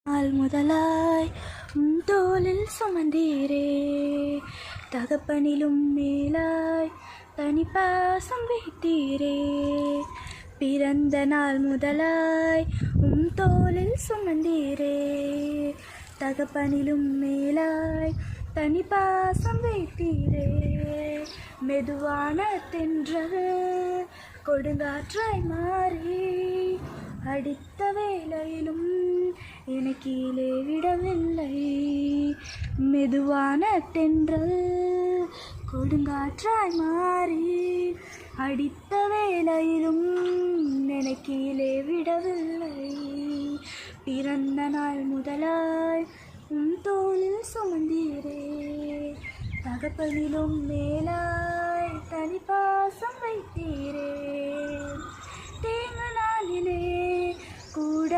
நாள் முதலாய் தோளில் சுமந்தீரே, தகப்பனிலும் மேலாய் தனி பாசம் வைத்தீரே. பிறந்த நாள் முதலாய் தோளில் சுமந்தீரே, தகப்பனிலும் மேலாய் தனி பாசம் வைத்தீரே. மெதுவான தென்றல் கொடுங்காற்றாய் மாறி அடித்த வேளையிலும் என்னை கீழே விடவில்லை. மெதுவான தென்றல் கொடுங்காற்றாய் மாறி அடித்த வேளையிலும் என்னை கீழே விடவில்லை. பிறந்த நாள் முதலாய் தோளில் சுமந்தீரே, தகப்பனிலும் மேலாய் தனி பாசம் வைத்தீரே. தேங்க நாளிலே கூட